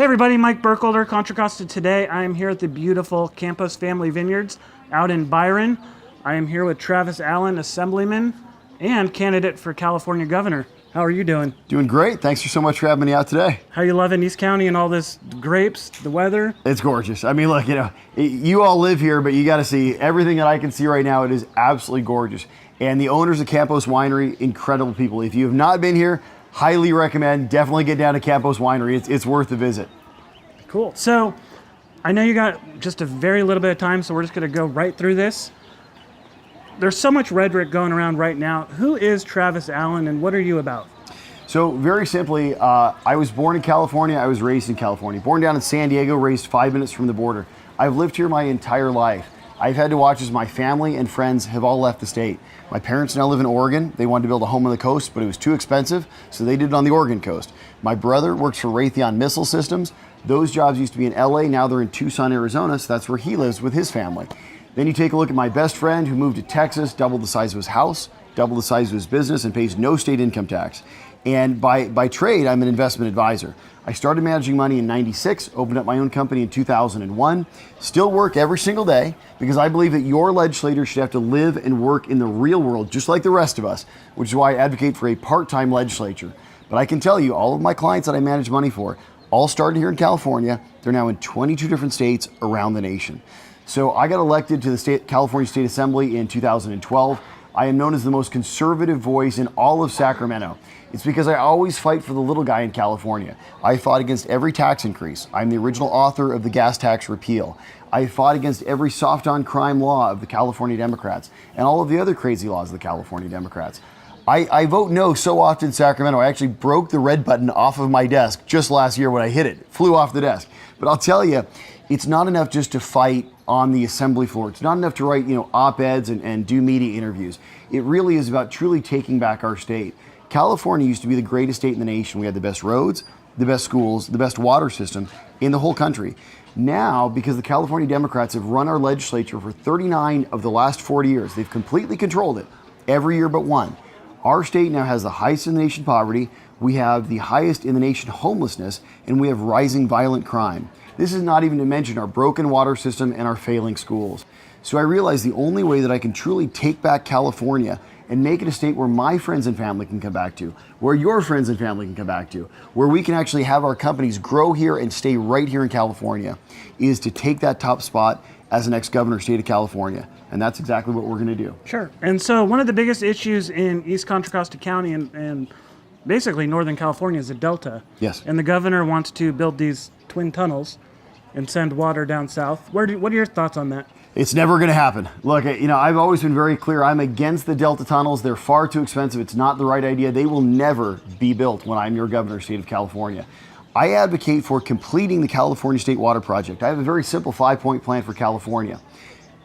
everybody, Mike Burkholder, Contra Costa. Today I am here at the beautiful Campos Family Vineyards out in Byron. I am here with Travis Allen, Assemblyman and candidate for California Governor. How are you doing? Doing great. Thanks so much for having me out today. How you loving East County and all this grapes, the weather? It's gorgeous. I mean, look, you all live here, but you got to see everything that I can see right now. It is absolutely gorgeous. And the owners of Campos Winery, incredible people. If you have not been here, highly recommend. Definitely get down to Campos Winery. It's worth the visit. Cool. So I know you got just a very little bit of time, so we're just going to go right through this. There's so much rhetoric going around right now. Who is Travis Allen and what are you about? So very simply, I was born in California. I was raised in California. Born down in San Diego, raised 5 minutes from the border. I've lived here my entire life. I've had to watch as my family and friends have all left the state. My parents now live in Oregon. They wanted to build a home on the coast, but it was too expensive, so they did it on the Oregon coast. My brother works for Raytheon Missile Systems. Those jobs used to be in LA, now they're in Tucson, Arizona, so that's where he lives with his family. Then you take a look at my best friend who moved to Texas, doubled the size of his house, doubled the size of his business, and pays no state income tax. And by trade, I'm an investment advisor. I started managing money in '96, opened up my own company in 2001, still work every single day because I believe that your legislator should have to live and work in the real world just like the rest of us, which is why I advocate for a part-time legislature. But I can tell you, all of my clients that I manage money for all started here in California. They're now in 22 different states around the nation. So I got elected to the California State Assembly in 2012. I am known as the most conservative voice in all of Sacramento. It's because I always fight for the little guy in California. I fought against every tax increase. I'm the original author of the gas tax repeal. I fought against every soft on crime law of the California Democrats and all of the other crazy laws of the California Democrats. I vote no so often in Sacramento. I actually broke the red button off of my desk just last year when I hit it. It flew off the desk. But I'll tell you, it's not enough just to fight on the assembly floor. It's not enough to write, op-eds and do media interviews. It really is about truly taking back our state. California used to be the greatest state in the nation. We had the best roads, the best schools, the best water system in the whole country. Now, because the California Democrats have run our legislature for 39 of the last 40 years, they've completely controlled it every year but one. Our state now has the highest in the nation poverty, we have the highest in the nation homelessness, and we have rising violent crime. This is not even to mention our broken water system and our failing schools. So I realize the only way that I can truly take back California and make it a state where my friends and family can come back to, where your friends and family can come back to, where we can actually have our companies grow here and stay right here in California, is to take that top spot as the next governor of the state of California. And that's exactly what we're gonna do. Sure. And so one of the biggest issues in East Contra Costa County and basically Northern California is the Delta. Yes. And the governor wants to build these twin tunnels and send water down south. What are your thoughts on that? It's never going to happen. Look, I've always been very clear. I'm against the Delta tunnels. They're far too expensive. It's not the right idea. They will never be built when I'm your governor of the state of California. I advocate for completing the California State Water Project. I have a very simple 5-point plan for California.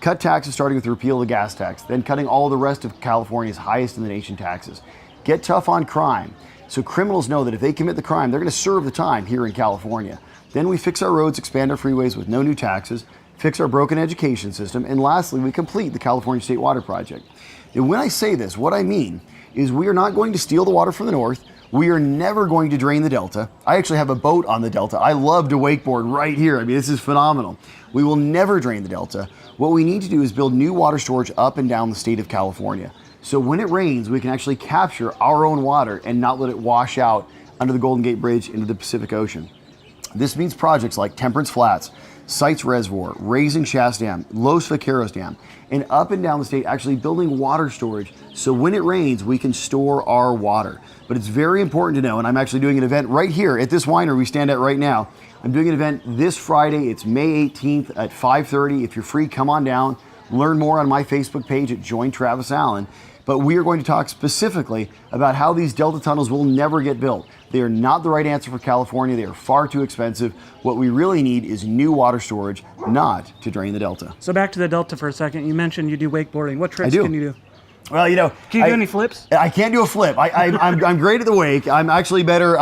Cut taxes starting with the repeal of the gas tax, then cutting all the rest of California's highest in the nation taxes. Get tough on crime. So criminals know that if they commit the crime, they're going to serve the time here in California. Then we fix our roads, expand our freeways with no new taxes, fix our broken education system, and lastly, we complete the California State Water Project. And when I say this, what I mean is we are not going to steal the water from the north. We are never going to drain the Delta. I actually have a boat on the Delta. I love to wakeboard right here. I mean, this is phenomenal. We will never drain the Delta. What we need to do is build new water storage up and down the state of California. So when it rains, we can actually capture our own water and not let it wash out under the Golden Gate Bridge into the Pacific Ocean. This means projects like Temperance Flats, Sites Reservoir, Raising Shasta Dam, Los Vaqueros Dam, and up and down the state actually building water storage so when it rains we can store our water. But it's very important to know, and I'm actually doing an event right here at this winery we stand at right now. I'm doing an event this Friday. It's May 18th at 5:30. If you're free, come on down. Learn more on my Facebook page at Join Travis Allen. But we are going to talk specifically about how these Delta tunnels will never get built. They are not the right answer for California. They are far too expensive. What we really need is new water storage, not to drain the Delta. So back to the Delta for a second. You mentioned you do wakeboarding. What tricks can you do? Well, can you do any flips? I can't do a flip. I'm great at the wake. I'm actually better,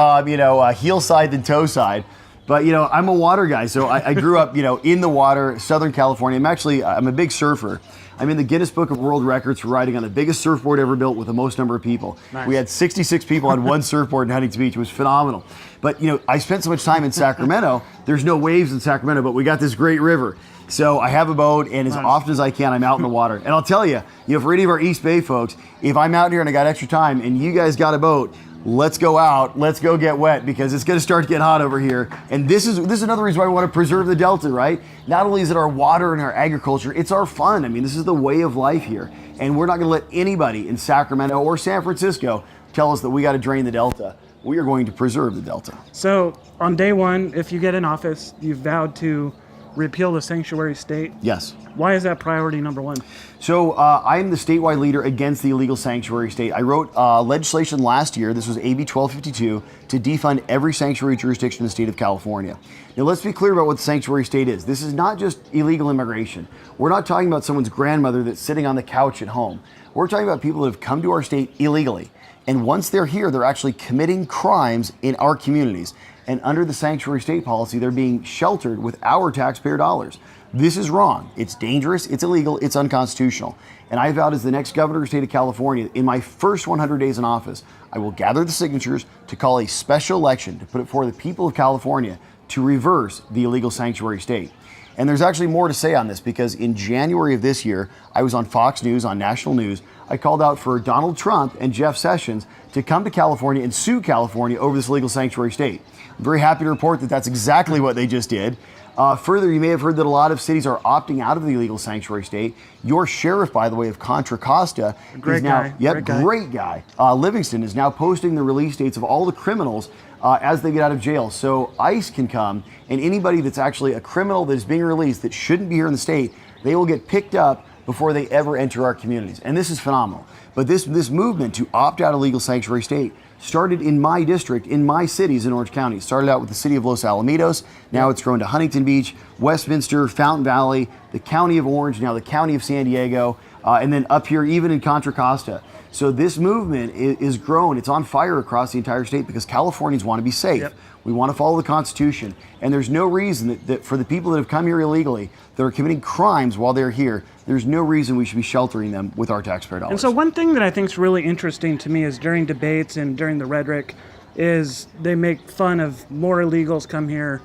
heel side than toe side. But, I'm a water guy. So I grew up, in the water, Southern California. I'm a big surfer. I'm in the Guinness Book of World Records for riding on the biggest surfboard ever built with the most number of people. Nice. We had 66 people on one surfboard in Huntington Beach. It was phenomenal. But, I spent so much time in Sacramento. There's no waves in Sacramento, but we got this great river. So I have a boat, and as often as I can, I'm out in the water. And I'll tell you, for any of our East Bay folks, if I'm out here and I got extra time and you guys got a boat, let's go out, let's go get wet, because it's going to start to get hot over here. And this is another reason why we want to preserve the Delta, right? Not only is it our water and our agriculture, it's our fun. I mean, this is the way of life here. And we're not going to let anybody in Sacramento or San Francisco tell us that we got to drain the Delta. We are going to preserve the Delta. So on day one, if you get in office, you've vowed to repeal the sanctuary state. Yes. Why is that priority number one? So I'm the statewide leader against the illegal sanctuary state. I wrote legislation last year, this was AB 1252, to defund every sanctuary jurisdiction in the state of California. Now let's be clear about what the sanctuary state is. This is not just illegal immigration. We're not talking about someone's grandmother that's sitting on the couch at home. We're talking about people that have come to our state illegally. And once they're here, they're actually committing crimes in our communities. And under the sanctuary state policy, they're being sheltered with our taxpayer dollars. This is wrong. It's dangerous, it's illegal, it's unconstitutional. And I vowed as the next governor of the state of California, in my first 100 days in office, I will gather the signatures to call a special election to put it before the people of California to reverse the illegal sanctuary state. And there's actually more to say on this, because in January of this year, I was on Fox News, on national news. I called out for Donald Trump and Jeff Sessions to come to California and sue California over this illegal sanctuary state. I'm very happy to report that that's exactly what they just did. Further, you may have heard that a lot of cities are opting out of the illegal sanctuary state. Your sheriff, by the way, of Contra, Costa, great guy. Great guy. Livingston is now posting the release dates of all the criminals as they get out of jail. So ICE can come, and anybody that's actually a criminal that is being released that shouldn't be here in the state, they will get picked up before they ever enter our communities. And this is phenomenal. But this movement to opt out of legal sanctuary state started in my district, in my cities in Orange County. It started out with the city of Los Alamitos. Now it's grown to Huntington Beach, Westminster, Fountain Valley, the county of Orange, now the county of San Diego, and then up here even in Contra Costa. So this movement is grown. It's on fire across the entire state because Californians want to be safe. Yep. We want to follow the Constitution. And there's no reason that for the people that have come here illegally, that are committing crimes while they're here, there's no reason we should be sheltering them with our taxpayer dollars. And so one thing that I think is really interesting to me is during debates and during the rhetoric is they make fun of more illegals come here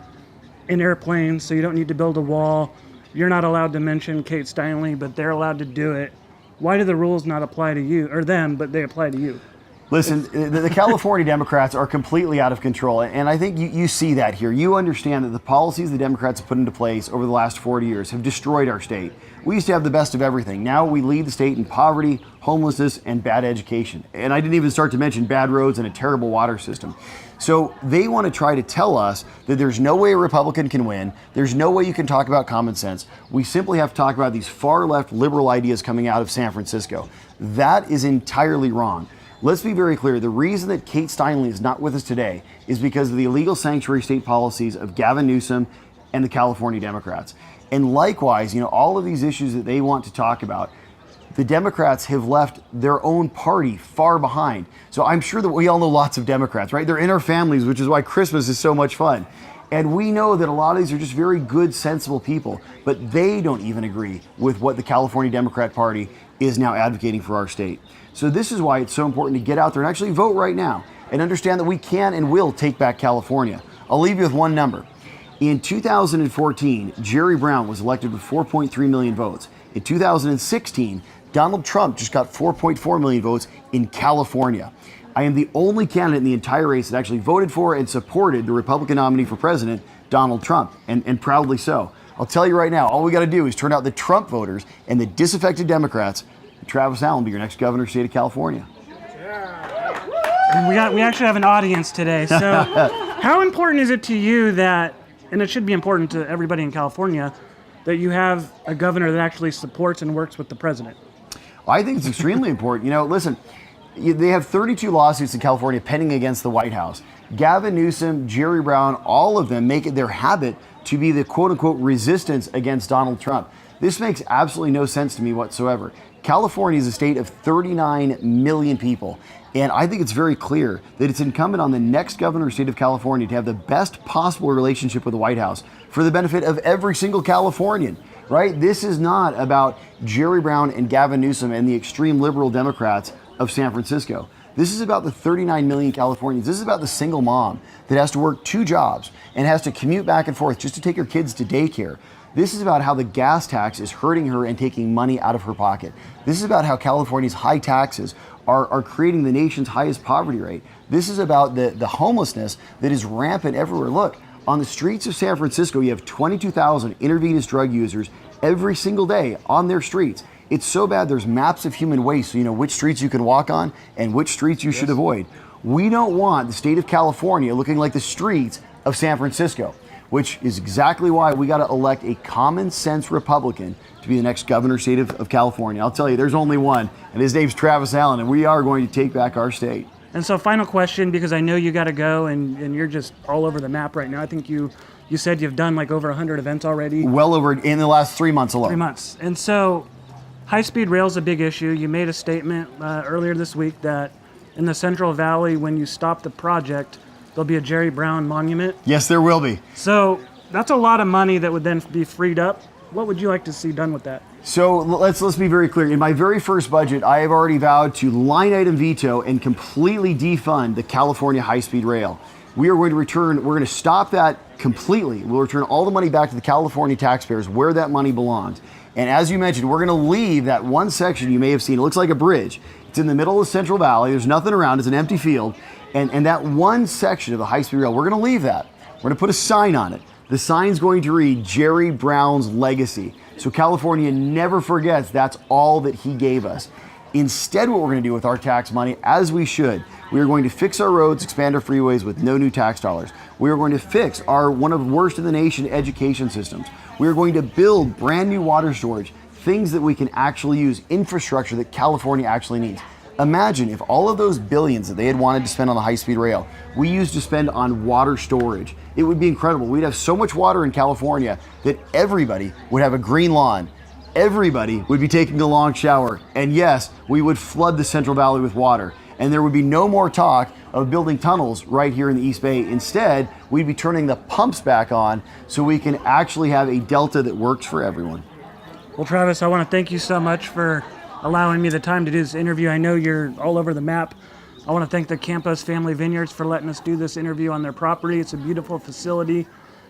in airplanes, so you don't need to build a wall. You're not allowed to mention Kate Steinle, but they're allowed to do it. Why do the rules not apply to you, or them, but they apply to you? Listen, the California Democrats are completely out of control, and I think you see that here. You understand that the policies the Democrats have put into place over the last 40 years have destroyed our state. We used to have the best of everything. Now we lead the state in poverty, homelessness, and bad education. And I didn't even start to mention bad roads and a terrible water system. So they want to try to tell us that there's no way a Republican can win. There's no way you can talk about common sense. We simply have to talk about these far left liberal ideas coming out of San Francisco. That is entirely wrong. Let's be very clear. The reason that Kate Steinle is not with us today is because of the illegal sanctuary state policies of Gavin Newsom and the California Democrats. And likewise, all of these issues that they want to talk about, the Democrats have left their own party far behind. So I'm sure that we all know lots of Democrats, right? They're in our families, which is why Christmas is so much fun. And we know that a lot of these are just very good, sensible people, but they don't even agree with what the California Democrat Party is now advocating for our state. So this is why it's so important to get out there and actually vote right now and understand that we can and will take back California. I'll leave you with one number. In 2014, Jerry Brown was elected with 4.3 million votes. In 2016, Donald Trump just got 4.4 million votes in California. I am the only candidate in the entire race that actually voted for and supported the Republican nominee for president, Donald Trump, and proudly so. I'll tell you right now, all we got to do is turn out the Trump voters and the disaffected Democrats. Travis Allen be your next governor of the state of California. And we actually have an audience today. So how important is it to you that, and it should be important to everybody in California, that you have a governor that actually supports and works with the president? I think it's extremely important. Listen, they have 32 lawsuits in California pending against the White House. Gavin Newsom, Jerry Brown, all of them make it their habit to be the quote-unquote resistance against Donald Trump. This makes absolutely no sense to me whatsoever. California is a state of 39 million people, and I think it's very clear that it's incumbent on the next governor of the state of California to have the best possible relationship with the White House for the benefit of every single Californian. right? This is not about Jerry Brown and Gavin Newsom and the extreme liberal Democrats of San Francisco. This is about the 39 million Californians. This is about the single mom that has to work 2 jobs and has to commute back and forth just to take her kids to daycare. This is about how the gas tax is hurting her and taking money out of her pocket. This is about how California's high taxes are creating the nation's highest poverty rate. This is about the homelessness that is rampant everywhere. Look, on the streets of San Francisco, you have 22,000 intravenous drug users every single day on their streets. It's so bad there's maps of human waste so you know which streets you can walk on and which streets you should avoid. We don't want the state of California looking like the streets of San Francisco, which is exactly why we got to elect a common sense Republican to be the next governor state of California. I'll tell you, there's only one, and his name's Travis Allen, and we are going to take back our state. And so final question, because I know you got to go and you're just all over the map right now. I think you said you've done like over 100 events already. Well over in the last 3 months alone. 3 months. And so high-speed rail is a big issue. You made a statement earlier this week that in the Central Valley, when you stop the project, there'll be a Jerry Brown monument. Yes, there will be. So that's a lot of money that would then be freed up. What would you like to see done with that? So let's be very clear. In my very first budget, I have already vowed to line item veto and completely defund the California high-speed rail. We are going to return, we're going to stop that completely. We'll return all the money back to the California taxpayers where that money belongs. And as you mentioned, we're going to leave that one section you may have seen. It looks like a bridge. It's in the middle of the Central Valley. There's nothing around. It's an empty field. And that one section of the high-speed rail, we're going to leave that. We're going to put a sign on it. The sign's going to read Jerry Brown's legacy. So California never forgets that's all that he gave us. Instead, what we're going to do with our tax money, as we should, we are going to fix our roads, expand our freeways with no new tax dollars. We are going to fix our one of the worst in the nation education systems. We are going to build brand new water storage, things that we can actually use, infrastructure that California actually needs. Imagine if all of those billions that they had wanted to spend on the high-speed rail, we used to spend on water storage. It would be incredible. We'd have so much water in California that everybody would have a green lawn. Everybody would be taking a long shower. And yes, we would flood the Central Valley with water. And there would be no more talk of building tunnels right here in the East Bay. Instead, we'd be turning the pumps back on so we can actually have a delta that works for everyone. Well, Travis, I want to thank you so much for allowing me the time to do this interview. I know you're all over the map. I want to thank the Campos Family Vineyards for letting us do this interview on their property. It's a beautiful facility.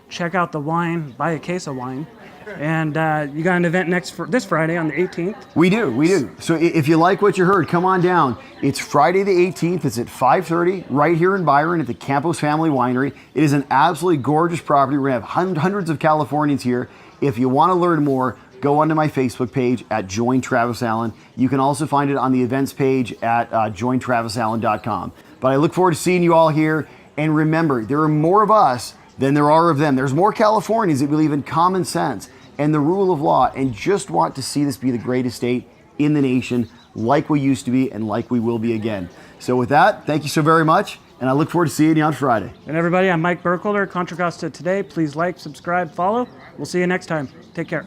Check out the wine, buy a case of wine. And you got an event this Friday on the 18th. We do. So if you like what you heard, come on down. It's Friday the 18th. It's at 5:30 right here in Byron at the Campos Family Winery. It is an absolutely gorgeous property. We're going to have hundreds of Californians here. If you want to learn more, go onto my Facebook page at Join Travis Allen. You can also find it on the events page at jointravisallen.com. But I look forward to seeing you all here. And remember, there are more of us than there are of them. There's more Californians that believe in common sense and the rule of law and just want to see this be the greatest state in the nation like we used to be and like we will be again. So with that, thank you so very much, and I look forward to seeing you on Friday. And everybody, I'm Mike Burkholder, Contra Costa Today. Please like, subscribe, follow. We'll see you next time. Take care.